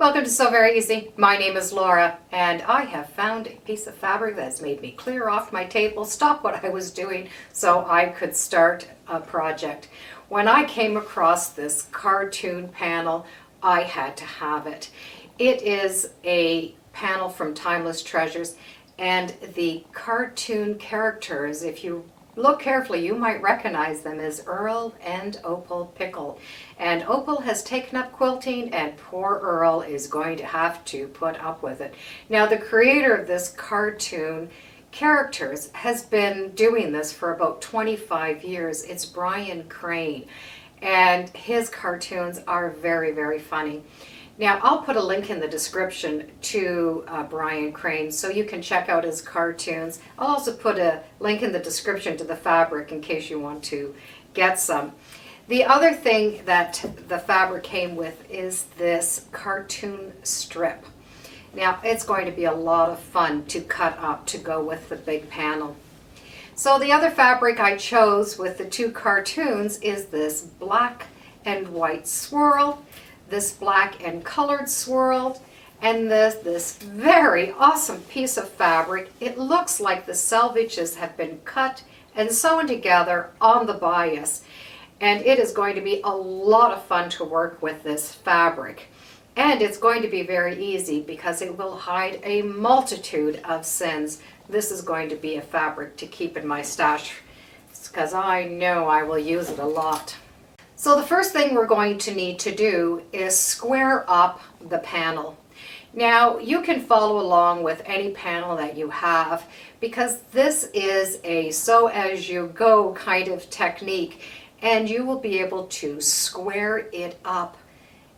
Welcome to So Very Easy. My name is Laura, and I have found a piece of fabric that's made me clear off my table, stop what I was doing, so I could start a project. When I came across this cartoon panel, I had to have it. It is a panel from Timeless Treasures, and the cartoon characters, if you look carefully, you might recognize them as Earl and Opal Pickle. And Opal has taken up quilting, and poor Earl is going to have to put up with it. Now, the creator of this cartoon characters has been doing this for about 25 years. It's Brian Crane, and his cartoons are very, very funny. Now, I'll put a link in the description to Brian Crane so you can check out his cartoons. I'll also put a link in the description to the fabric in case you want to get some. The other thing that the fabric came with is this cartoon strip. Now, it's going to be a lot of fun to cut up to go with the big panel. So the other fabric I chose with the two cartoons is this black and white swirl, this black and colored swirl, and this very awesome piece of fabric. It looks like the selvages have been cut and sewn together on the bias, and it is going to be a lot of fun to work with this fabric. And it's going to be very easy because it will hide a multitude of sins. This is going to be a fabric to keep in my stash because I know I will use it a lot. So the first thing we're going to need to do is square up the panel. Now, you can follow along with any panel that you have because this is a sew as you go kind of technique, and you will be able to square it up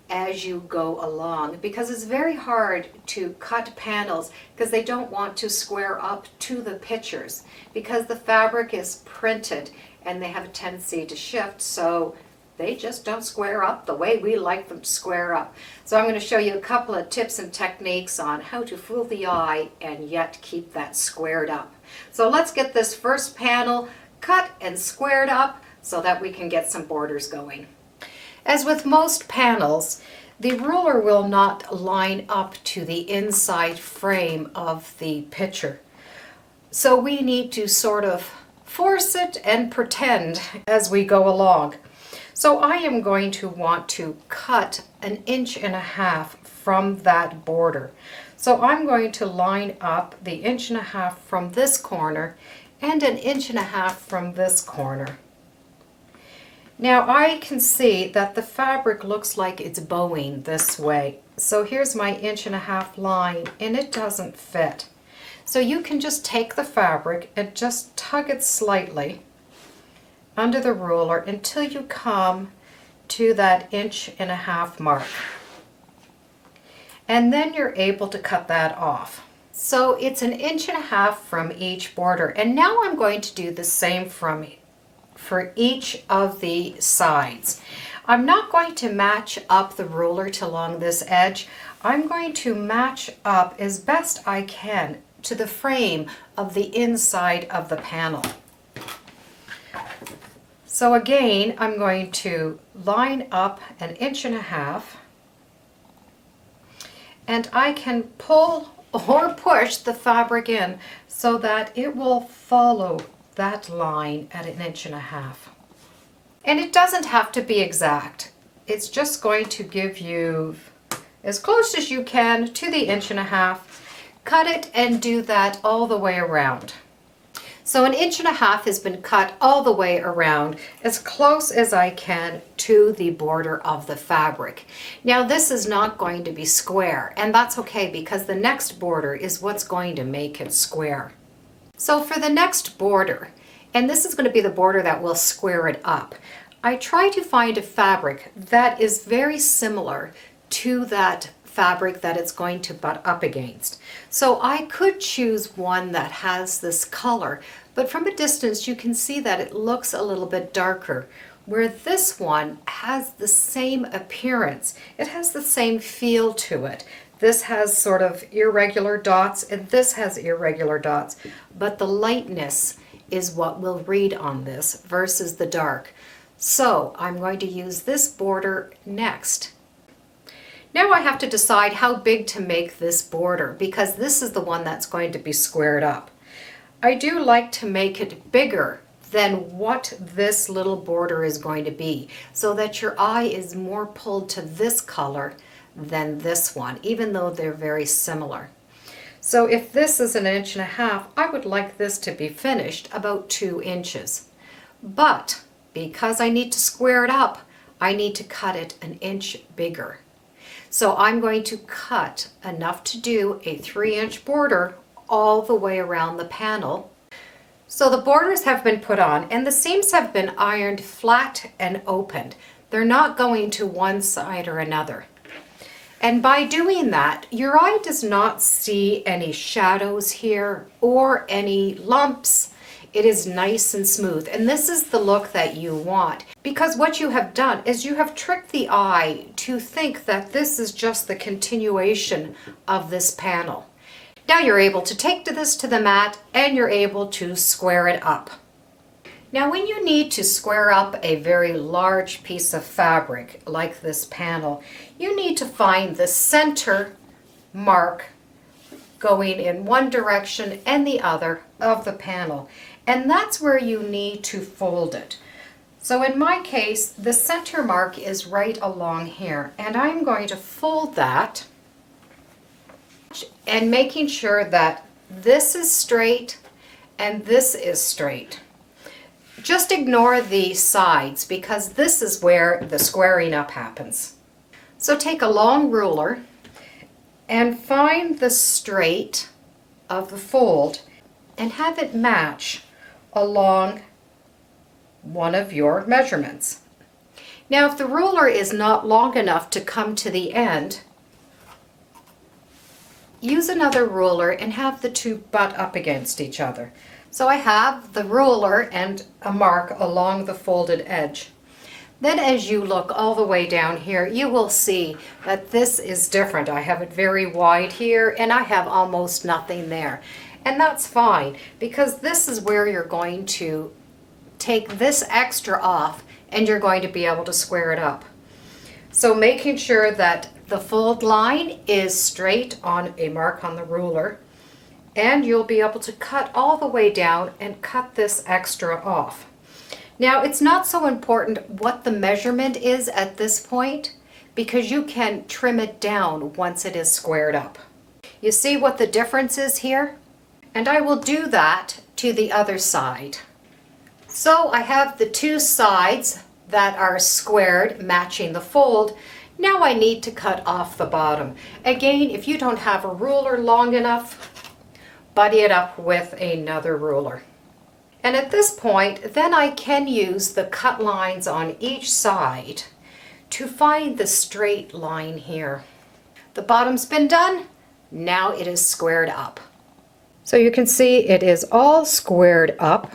as you go along, because it's very hard to cut panels because they don't want to square up to the pictures because the fabric is printed and they have a tendency to shift, so they just don't square up the way we like them to square up. So I'm going to show you a couple of tips and techniques on how to fool the eye and yet keep that squared up. So let's get this first panel cut and squared up so that we can get some borders going. As with most panels, the ruler will not line up to the inside frame of the picture. So we need to sort of force it and pretend as we go along. So I am going to want to cut 1.5 inches from that border. So I'm going to line up the 1.5 inches from this corner and 1.5 inches from this corner. Now I can see that the fabric looks like it's bowing this way. So here's my 1.5 inches line, and it doesn't fit. So you can just take the fabric and just tug it slightly under the ruler until you come to that 1.5 inch mark. And then you're able to cut that off. So it's 1.5 inches from each border. And now I'm going to do the same for each of the sides. I'm not going to match up the ruler to along this edge. I'm going to match up as best I can to the frame of the inside of the panel. So again, I'm going to line up 1.5 inches, and I can pull or push the fabric in so that it will follow that line at 1.5 inches. And it doesn't have to be exact. It's just going to give you as close as you can to the 1.5 inches. Cut it and do that all the way around. So 1.5 inches has been cut all the way around as close as I can to the border of the fabric. Now this is not going to be square, and that's okay because the next border is what's going to make it square. So for the next border, and this is going to be the border that will square it up, I try to find a fabric that is very similar to that fabric that it's going to butt up against. So I could choose one that has this color, but from a distance you can see that it looks a little bit darker, where this one has the same appearance. It has the same feel to it. This has sort of irregular dots and this has irregular dots, but the lightness is what we'll read on this versus the dark. So I'm going to use this border next. Now I have to decide how big to make this border because this is the one that's going to be squared up. I do like to make it bigger than what this little border is going to be so that your eye is more pulled to this color than this one, even though they're very similar. So if this is 1.5 inches, I would like this to be finished about 2 inches. But because I need to square it up, I need to cut it 1 inch bigger. So I'm going to cut enough to do a 3-inch border all the way around the panel. So the borders have been put on and the seams have been ironed flat and opened. They're not going to one side or another. And by doing that, your eye does not see any shadows here or any lumps. It is nice and smooth, and this is the look that you want, because what you have done is you have tricked the eye to think that this is just the continuation of this panel. Now you're able to take this to the mat and you're able to square it up. Now when you need to square up a very large piece of fabric like this panel, you need to find the center mark going in one direction and the other of the panel. And that's where you need to fold it. So in my case, the center mark is right along here, and I'm going to fold that and making sure that this is straight and this is straight. Just ignore the sides because this is where the squaring up happens. So take a long ruler and find the straight of the fold and have it match along one of your measurements. Now if the ruler is not long enough to come to the end, use another ruler and have the two butt up against each other. So I have the ruler and a mark along the folded edge. Then as you look all the way down here, you will see that this is different. I have it very wide here and I have almost nothing there. And that's fine because this is where you're going to take this extra off and you're going to be able to square it up. So making sure that the fold line is straight on a mark on the ruler, and you'll be able to cut all the way down and cut this extra off. Now it's not so important what the measurement is at this point because you can trim it down once it is squared up. You see what the difference is here? And I will do that to the other side. So I have the two sides that are squared matching the fold. Now I need to cut off the bottom. Again, if you don't have a ruler long enough, buddy it up with another ruler. And at this point, then I can use the cut lines on each side to find the straight line here. The bottom's been done, now it is squared up. So you can see it is all squared up,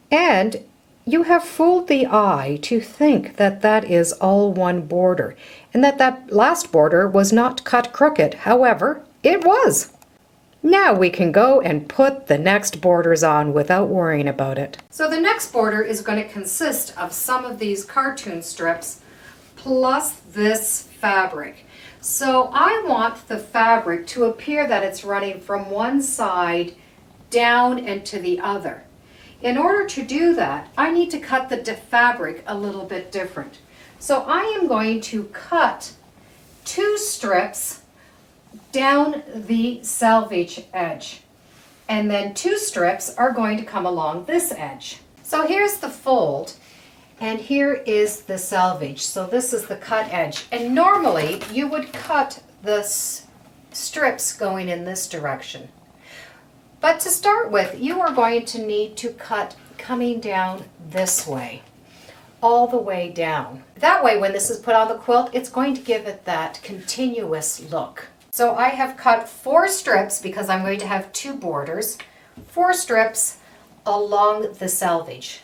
and you have fooled the eye to think that that is all one border and that that last border was not cut crooked. However, it was. Now we can go and put the next borders on without worrying about it. So the next border is going to consist of some of these cartoon strips plus this fabric. So I want the fabric to appear that it's running from one side down and to the other. In order to do that, I need to cut the fabric a little bit different. So I am going to cut 2 strips down the selvage edge, and then 2 strips are going to come along this edge. So here's the fold, and here is the selvage. So this is the cut edge, and normally you would cut the strips going in this direction. But to start with, you are going to need to cut coming down this way, all the way down. That way, when this is put on the quilt, it's going to give it that continuous look. So I have cut 4 strips because I'm going to have 2 borders, 4 strips along the selvage.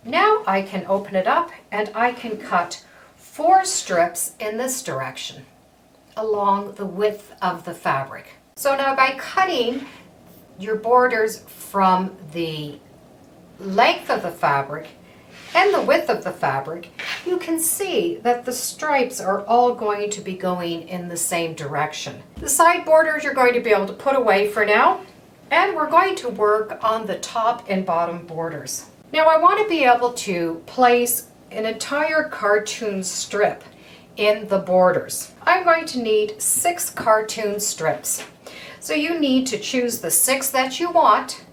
Now I can open it up and I can cut 4 strips in this direction along the width of the fabric. So now by cutting your borders from the length of the fabric and the width of the fabric, you can see that the stripes are all going to be going in the same direction. The side borders you're going to be able to put away for now, and we're going to work on the top and bottom borders. Now I want to be able to place an entire cartoon strip in the borders. I'm going to need 6 cartoon strips. So you need to choose the 6 that you want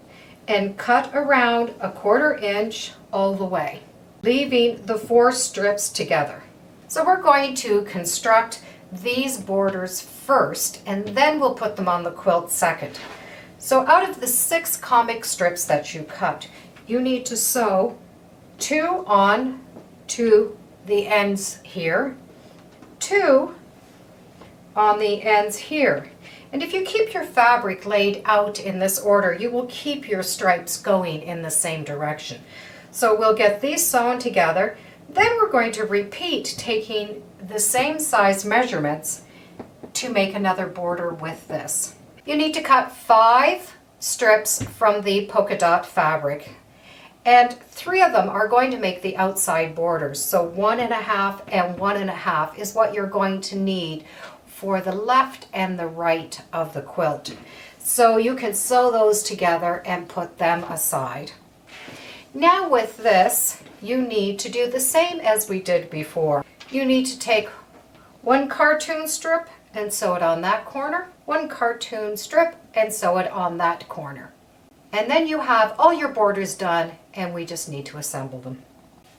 and cut around 1/4 inch all the way, leaving the 4 strips together. So we're going to construct these borders first, and then we'll put them on the quilt second. So out of the 6 comic strips that you cut, you need to sew 2 on to the ends here, 2 on the ends here. And if you keep your fabric laid out in this order, you will keep your stripes going in the same direction. So we'll get these sewn together. Then we're going to repeat taking the same size measurements to make another border with this. You need to cut 5 strips from the polka dot fabric, and 3 of them are going to make the outside borders. So 1.5 and 1.5 is what you're going to need for the left and the right of the quilt. So you can sew those together and put them aside. Now with this, you need to do the same as we did before. You need to take 1 cartoon strip and sew it on that corner, 1 cartoon strip and sew it on that corner. And then you have all your borders done, and we just need to assemble them.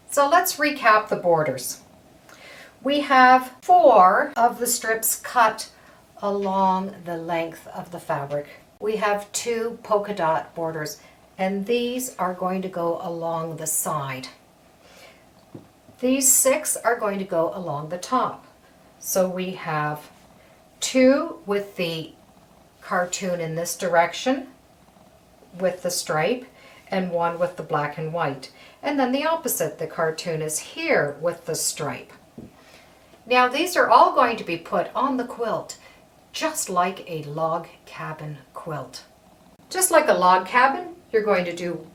So let's recap the borders. We have 4 of the strips cut along the length of the fabric. We have 2 polka dot borders, and these are going to go along the side. These 6 are going to go along the top. So we have 2 with the cartoon in this direction with the stripe, and 1 with the black and white. And then the opposite, the cartoon is here with the stripe. Now these are all going to be put on the quilt just like a log cabin quilt. Just like a log cabin, you're going to do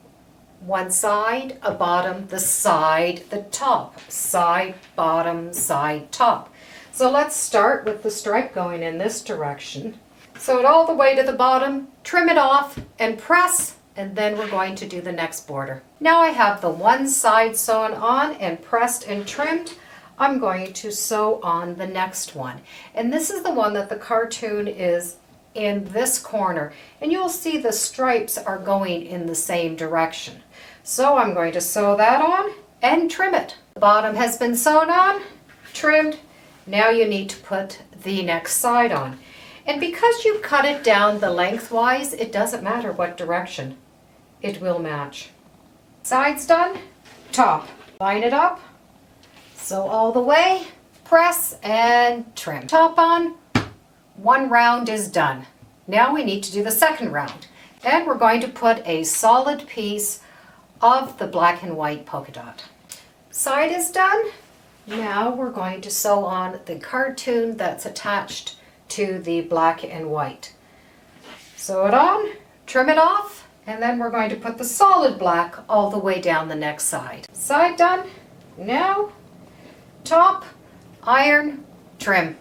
one side, a bottom, the side, the top, side, bottom, side, top. So let's start with the stripe going in this direction. Sew it all the way to the bottom, trim it off and press, and then we're going to do the next border. Now I have the one side sewn on and pressed and trimmed. I'm going to sew on the next one. And this is the one that the cartoon is in this corner. And you'll see the stripes are going in the same direction. So I'm going to sew that on and trim it. The bottom has been sewn on, trimmed. Now you need to put the next side on. And because you cut it down the lengthwise, it doesn't matter what direction. It will match. Sides done, top. Line it up. Sew all the way, press and trim. Top on, 1 round is done. Now we need to do the second round. And we're going to put a solid piece of the black and white polka dot. Side is done. Now we're going to sew on the cartoon that's attached to the black and white. Sew it on, trim it off, and then we're going to put the solid black all the way down the next side. Side done. Now top, iron, trim.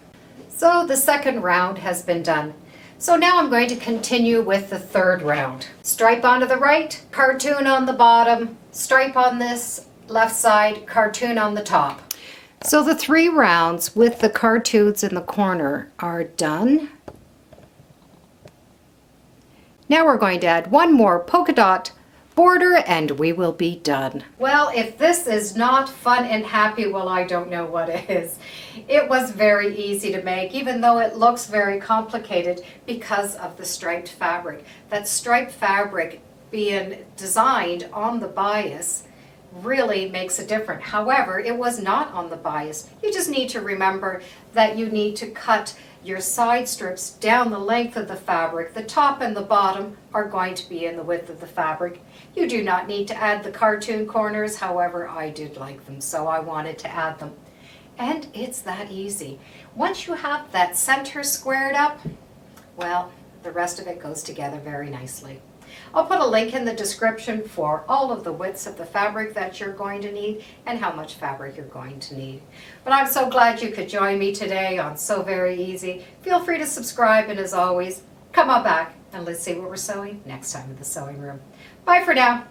So the second round has been done. So now I'm going to continue with the third round. Stripe onto the right, cartoon on the bottom, stripe on this left side, cartoon on the top. So the 3 rounds with the cartoons in the corner are done. Now we're going to add 1 more polka dot border and we will be done. Well, if this is not fun and happy, well, I don't know what is. It was very easy to make, even though it looks very complicated because of the striped fabric. That striped fabric being designed on the bias really makes a difference. However, it was not on the bias. You just need to remember that you need to cut your side strips down the length of the fabric. The top and the bottom are going to be in the width of the fabric. You do not need to add the cartoon corners, however, I did like them, so I wanted to add them. And it's that easy. Once you have that center squared up, well, the rest of it goes together very nicely. I'll put a link in the description for all of the widths of the fabric that you're going to need and how much fabric you're going to need. But I'm so glad you could join me today on Sew Very Easy. Feel free to subscribe, and as always, come on back and let's see what we're sewing next time in the sewing room. Bye for now.